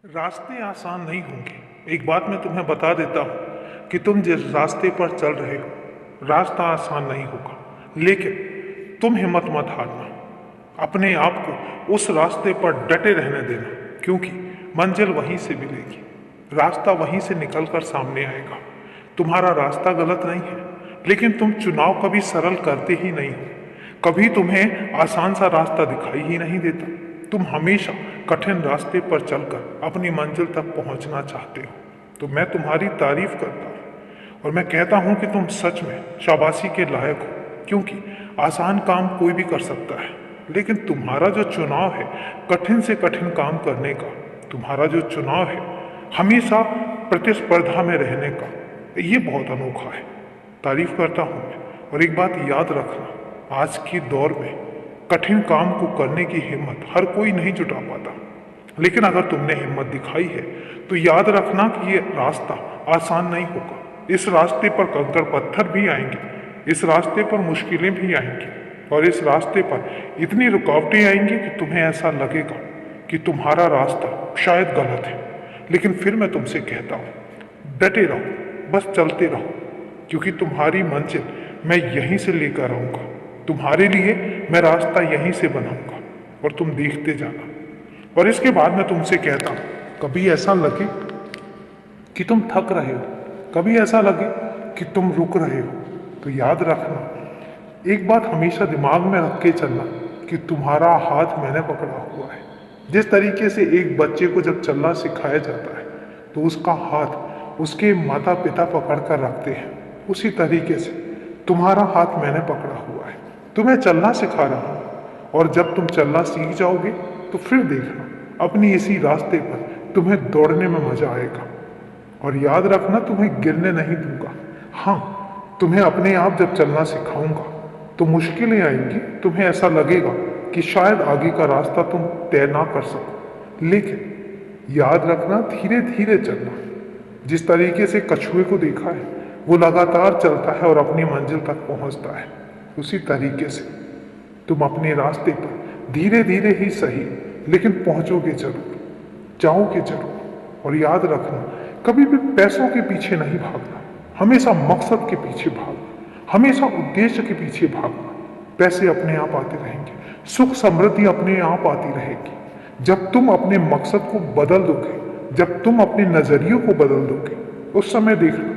रास्ते आसान नहीं होंगे। एक बात मैं तुम्हें बता देता हूँ कि तुम जिस रास्ते पर चल रहे हो रास्ता आसान नहीं होगा, लेकिन तुम हिम्मत मत हारना। अपने आप को उस रास्ते पर डटे रहने देना, क्योंकि मंजिल वहीं से मिलेगी, रास्ता वहीं से निकलकर सामने आएगा। तुम्हारा रास्ता गलत नहीं है, लेकिन तुम चुनाव कभी सरल करते ही नहीं हो। कभी तुम्हें आसान सा रास्ता दिखाई ही नहीं देता। तुम हमेशा कठिन रास्ते पर चलकर अपनी मंजिल तक पहुंचना चाहते हो। तो मैं तुम्हारी तारीफ करता हूँ और मैं कहता हूँ कि तुम सच में शाबाशी के लायक हो, क्योंकि आसान काम कोई भी कर सकता है, लेकिन तुम्हारा जो चुनाव है कठिन से कठिन काम करने का, तुम्हारा जो चुनाव है हमेशा प्रतिस्पर्धा में रहने का, ये बहुत अनोखा है। तारीफ करता हूँ मैं। और एक बात याद रखना, आज के दौर में कठिन काम को करने की हिम्मत हर कोई नहीं जुटा पाता, लेकिन अगर तुमने हिम्मत दिखाई है तो याद रखना कि ये रास्ता आसान नहीं होगा। इस रास्ते पर कंकड़ पत्थर भी आएंगे, इस रास्ते पर मुश्किलें भी आएंगी, और इस रास्ते पर इतनी रुकावटें आएंगी कि तुम्हें ऐसा लगेगा कि तुम्हारा रास्ता शायद गलत है। लेकिन फिर मैं तुमसे कहता हूँ, डटे रहो, बस चलते रहो, क्योंकि तुम्हारी मंजिल मैं यहीं से लेकर आऊँगा। तुम्हारे लिए मैं रास्ता यहीं से बनाऊंगा और तुम देखते जाना। और इसके बाद मैं तुमसे कहता हूँ, कभी ऐसा लगे कि तुम थक रहे हो, कभी ऐसा लगे कि तुम रुक रहे हो, तो याद रखना, एक बात हमेशा दिमाग में रख के चलना कि तुम्हारा हाथ मैंने पकड़ा हुआ है। जिस तरीके से एक बच्चे को जब चलना सिखाया जाता है तो उसका हाथ उसके माता पिता पकड़ कर रखते हैं, उसी तरीके से तुम्हारा हाथ मैंने पकड़ा हुआ है। तुम्हें चलना सिखा रहा हूँ, और जब तुम चलना सीख जाओगे तो फिर देखना, अपनी इसी रास्ते पर तुम्हें दौड़ने में मजा आएगा। और याद रखना, तुम्हें गिरने नहीं दूंगा। हाँ, तुम्हें अपने आप जब चलना सिखाऊंगा तो मुश्किलें आएंगी, तुम्हें ऐसा लगेगा कि शायद आगे का रास्ता तुम तय ना कर सको, लेकिन याद रखना, धीरे धीरे चलना। जिस तरीके से कछुए को देखा है, वो लगातार चलता है और अपनी मंजिल तक पहुंचता है, उसी तरीके से तुम अपने रास्ते पर धीरे धीरे ही सही, लेकिन पहुंचोगे जरूर, जाओगे जरूर। और याद रखना, कभी भी पैसों के पीछे नहीं भागना, हमेशा मकसद के पीछे भागना, हमेशा उद्देश्य के पीछे भागना। पैसे अपने आप आते रहेंगे, सुख समृद्धि अपने आप आती रहेगी। जब तुम अपने मकसद को बदल दोगे, जब तुम अपने नजरियों को बदल दोगे, उस समय देखना,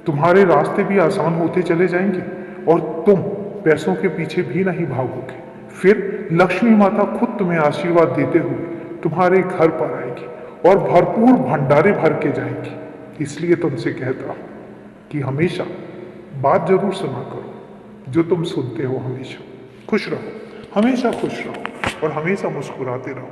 तुम्हारे रास्ते भी आसान होते चले जाएंगे और तुम पैसों के पीछे भी नहीं भागोगे। फिर लक्ष्मी माता खुद तुम्हें आशीर्वाद देते हुए तुम्हारे घर पर आएगी और भरपूर भंडारे भर के जाएंगी। इसलिए तुमसे कहता हूँ कि हमेशा बात जरूर सुना करो जो तुम सुनते हो। हमेशा खुश रहो, हमेशा खुश रहो और हमेशा मुस्कुराते रहो।